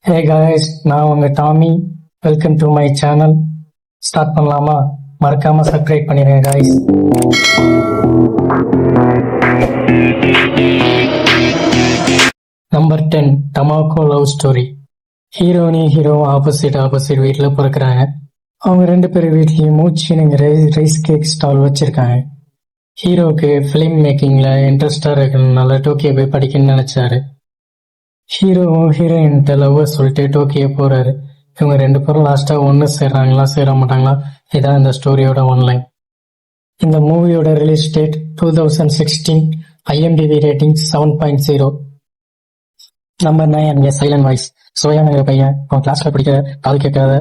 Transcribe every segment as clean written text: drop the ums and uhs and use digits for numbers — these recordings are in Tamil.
ஹே காய்ஸ், நான் உங்க Tommy. Welcome to my channel. Start பண்ணலாமா? மறக்காம சப்ஸ்கிரைப் பண்ணிடுங்க guys. Number 10, Tamako love story. Hero opposite வீட்டில் பிறக்கிறாங்க. அவங்க 2 பேர் வீட்லேயும் மூச்சினுங்கிற ரைஸ் கேக் ஸ்டால் வச்சிருக்காங்க. ஹீரோவுக்கு ஃபிலிம் மேக்கிங்ல இன்ட்ரெஸ்டா இருக்கிறதுனால டோக்கியோ போய் படிக்கணும்னு நினைச்சாரு. ஹீரோவும் ஹீரோயின்கிட்ட லவ் சொல்லிட்டு டோக்கியோ போறாரு. இவங்க 2 பேரும் லாஸ்டா ஒன்று சேர்றாங்களா சேர மாட்டாங்களா? இதான் இந்த ஸ்டோரியோட ஒன்லைன். இந்த மூவியோட release date 2016. IMDb rating 7.0. Number 9, silent voice. சோயானுங்கிற பையன் அவன் கிளாஸ்ல படிக்கிற காது கேட்காத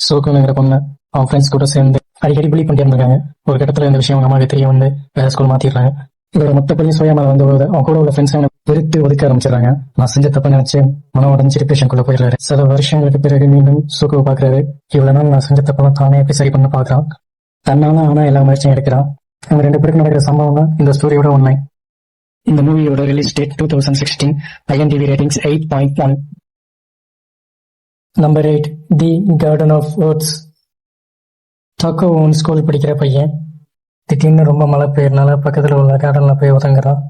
சோக்குனுங்கிற பொண்ணு அவன் ஃப்ரெண்ட்ஸ் கூட சேர்ந்து அடிக்கடி புலி பண்ணிட்டு இருந்திருக்காங்க. ஒரு கட்டத்துல இந்த விஷயம் அவங்க அம்மாவுக்கு தெரிய வந்து வேற ஸ்கூல் மாத்திடுறாங்க. இதோட மொத்த பள்ளி சோயா மேல வந்து அவன் கூட உள்ள ஃப்ரெண்ட்ஸ் வெறுத்து ஒதுக்க ஆரம்பிச்சிடறாங்க. நான் செஞ்ச தப்ப நினைச்சு மனம் உடஞ்சு டிப்ரெஷனுக்குள்ள போயிடுறாரு. சில வருஷங்களுக்கு பிறகு மீண்டும் சோக்குவை பாக்குறாரு. இவ்வளவு நாள் நான் செஞ்ச தப்பெல்லாம் தானே எப்படி சரி பண்ண பாக்குறான். தன்னால ஆனா எல்லா முயற்சியும் எடுக்கிறான். அவங்க 2 பேருக்கு நடக்கிற சம்பவம் தான் இந்த ஸ்டோரியோட உண்மை. இந்த மூவியோட release date 2016. IMDb ratings 8.1. Number 8, the garden of words. டாக்கோவும் ஸ்கூல் படிக்கிற பையன் திடீர்னு ரொம்ப மழை பெய்யறனால பக்கத்துல உள்ள கார்டன்ல போய் ஒதுங்குறான்.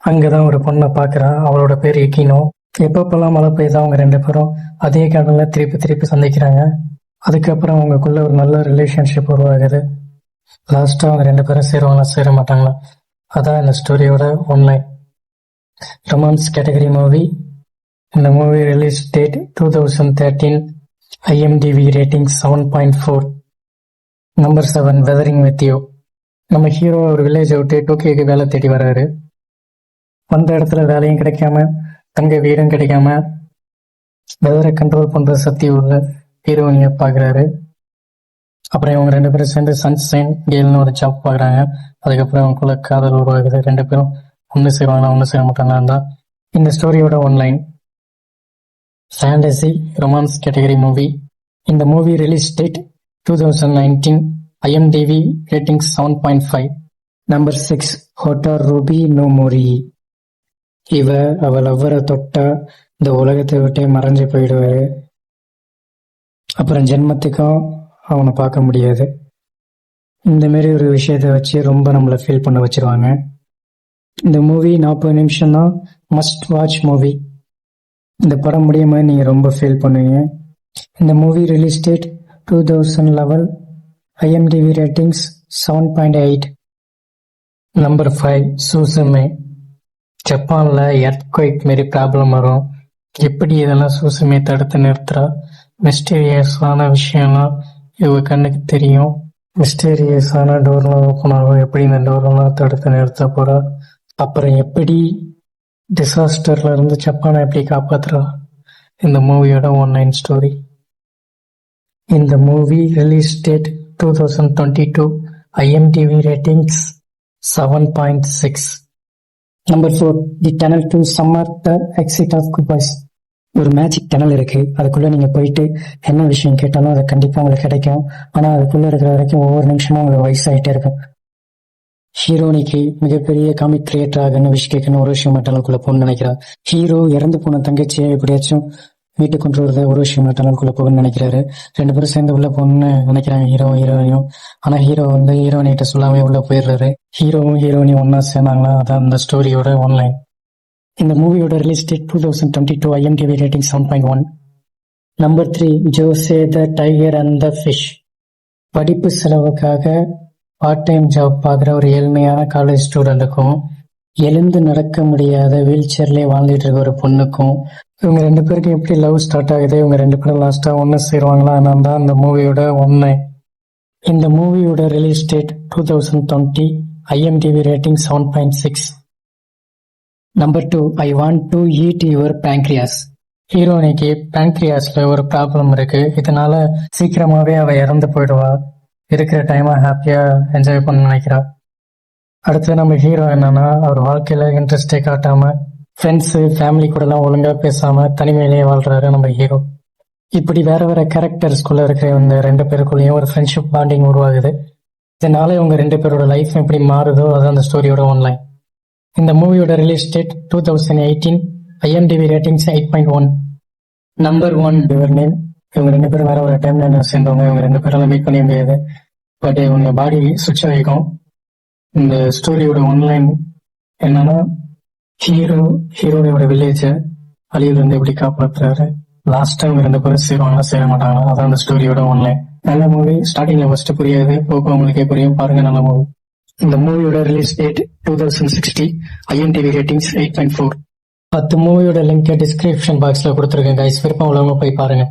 அங்கதான் ஒரு பொண்ணை பாக்குறான். அவளோட பேர் யுகினோ. எப்பப்பெல்லாம் மழை பெய்யுதோ அவங்க 2 பேரும் அதே கார்டன்ல திருப்பி சந்திக்கிறாங்க. அதுக்கப்புறம் அவங்களுக்குள்ள ஒரு நல்ல ரிலேஷன்ஷிப் உருவாகுது. லாஸ்டா அவங்க 2 பேரும் சேருவாங்களா சேர மாட்டாங்களா? அதான் இந்த ஸ்டோரியோட ஒன்லைன். Romance category movie. இந்த movie release date 2013. IMDb rating 7.4. Number 7, weathering with you. நம்ம ஹீரோ ஒரு வில்லேஜை விட்டு டோக்கியோக்கு வேலை தேடி வர்றாரு. வந்த இடத்துல வேலையும் கிடைக்காம தங்க வீடும் கிடைக்காம வெதரை கண்ட்ரோல் பண்ற சக்தி உள்ள ஹீரோயினிய பாக்குறாரு. அப்புறம் இவங்க 2 பேரும் சேர்ந்து சன்ஷைன் கேல்னு ஒரு ஜாப் பாக்குறாங்க. அதுக்கப்புறம் அவங்களுக்குள்ள காதல் உருவாகுது. 2 பேரும் ஒன்று சேருவாங்களா ஒன்று சேர மாட்டாங்களான்னு தான் இந்த ஸ்டோரியோட one line. Fantasy romance category movie. இந்த movie release date 2019. IMDb rating 7.5. Number 6, Hotarubi no Mori. அவள் லவ்வரை தொட்டா இந்த உலகத்தை விட்டே மறைஞ்சு போயிடுவாரு. அப்புறம் ஜென்மத்துக்கும் அவனை பார்க்க முடியாது. இந்த மாதிரி ஒரு விஷயத்த வச்சு ரொம்ப நம்மளை ஃபீல் பண்ண வச்சிருவாங்க. இந்த மூவி 40 நிமிஷம் தான். Must watch movie. இந்த படம் முடியும் போது நீங்க ரொம்ப ஃபீல் பண்ணுவீங்க. இந்த movie release date 2011. IMDb ratings 7.8. Number 5, சூசுமே. ஜப்பான்ல எர்த்குவைக் மாரி ப்ராப்ளம் வரும். எப்படி இதெல்லாம் சூசுமே தடுத்து நிறுத்துறா? மிஸ்டீரியஸான விஷயம்லாம் இவங்க கண்ணுக்கு தெரியும். மிஸ்டீரியஸான டோர்லாம் ஓப்பன் ஆகும். எப்படி இந்த டோர்லாம் தடுத்து நிறுத்த போறா? அப்புறம் எப்படி டிசாஸ்டர்ல இருந்து ஜப்பானை எப்படி காப்பாத்துறா? இந்த மூவியோட ஒன்லைன் ஸ்டோரி. இந்த movie release date 2022. IMDb ratings 7.6. Number 4, the tunnel to summer the exit of good boys. ஒரு மேஜிக் டனல் இருக்கு. அதுக்குள்ள நீங்க போயிட்டு என்ன விஷயம் கேட்டாலும் அது கண்டிப்பா உங்களுக்கு கிடைக்கும். ஆனா அதுக்குள்ள இருக்கிற வரைக்கும் ஒவ்வொரு நிமிஷமும் உங்களுக்கு வயசாயிட்டே இருக்கும். ஹீரோனிக்கு மிகப்பெரிய காமிக் கிரியேட்டர் ஆகணும் விஷ் கேட்கணும் ஒரு விஷயம் டனலுக்குள்ள போகணும்னு நினைக்கிறா. ஹீரோ இறந்து போன தங்கச்சியை எப்படியாச்சும் வீட்டுக்கு கொண்டு வரத ஒரு விஷயம் டனலுக்குள்ள போகணும்னு நினைக்கிறாரு. 2 பேரும் சேர்ந்து உள்ள போகணும்னு நினைக்கிறாங்க ஹீரோயினும். ஆனா ஹீரோ வந்து ஹீரோயினிட்ட சொல்லாம உள்ள போயிடுறாரு. ஹீரோவும் ஹீரோயினும் ஒன்னா சேர்ந்தாங்களா? அதான் இந்த ஸ்டோரியோட ஒன்லைன். இந்த மூவியோட release date 2022. IMDb rating 7.1. Number 3, José the tiger and the fish. படிப்பு செலவுக்காக பார்ட் டைம் ஜாப் பார்க்குற ஒரு ஏழ்மையான காலேஜ் ஸ்டூடெண்ட்டுக்கும் எழுந்து நடக்க முடியாத வீல் சேர்லேயே வாழ்ந்துட்டு இருக்க ஒரு பொண்ணுக்கும் இவங்க 2 பேருக்கும் எப்படி லவ் ஸ்டார்ட் ஆகுது? இவங்க 2 பேரும் லாஸ்டா ஒன்று சேருவாங்களா? நான் தான் இந்த மூவியோட ஒன்லை. இந்த மூவியோட release date 2020. IMDb rating 7.6. Number 2, I want to eat your pancreas. ஹீரோனிக்கு பேங்க்ரியாஸ்ல ஒரு ப்ராப்ளம் இருக்கு. இதனால சீக்கிரமாவே அவ இறந்து போயிடுவா. இருக்கிற டைமை ஹாப்பியா என்ஜாய் பண்ண நினைக்கிறா. அடுத்து நம்ம ஹீரோ என்னன்னா அவர் வாழ்க்கையில இன்ட்ரெஸ்டே காட்டாம ஃப்ரெண்ட்ஸ் ஃபேமிலி கூட எல்லாம் ஒழுங்கா பேசாம தனிமையிலேயே வாழ்றாரு நம்ம ஹீரோ. இப்படி வேற கேரக்டர்ஸ்குள்ள இருக்கிற இந்த 2 பேருக்குள்ளேயும் ஒரு ஃப்ரெண்ட்ஷிப் பாண்டிங் உருவாகுது. இதனால இவங்க 2 பேரோட லைஃப் எப்படி மாறுதோ அதான் அந்த ஸ்டோரியோட ஒன்லைன். இந்த மூவியோட release date 2018. IMDb ratings 8.1. Number 1 your name. இவங்க 2 பேரும் வேற ஒரு டைம்ல என்ன சேர்ந்தவங்க. இவங்க 2 பேரால மீட் பண்ண முடியாது. பட் இவங்க பாடி சுவிட்ச் ஆகிக்கும். இந்த ஸ்டோரியோட ஒன்லைன் என்னன்னா, ஹீரோவோட வில்லேஜ அழிவுல இருந்து எப்படி காப்பாத்துறாரு. லாஸ்ட் டைம் 2 பேரும் சேருவாங்களா சேர மாட்டாங்களா, அதான் அந்த ஸ்டோரியோட ஒன்லைன். நல்ல மூவி. ஸ்டார்டிங்ல ஃபர்ஸ்ட் புரியாது, போக உங்களுக்கே புரியும். பாருங்க, நல்ல மூவி. இந்த மூவியோட ரிலீஸ் டேட் 2060. IMDb ratings 8.4. 10 மூவியோட லிங்க் டிஸ்கிரிப்ஷன் பாக்ஸ்ல கொடுத்துருக்கேன் கைஸ். விருப்பம் உள்ளவங்க போய் பாருங்க.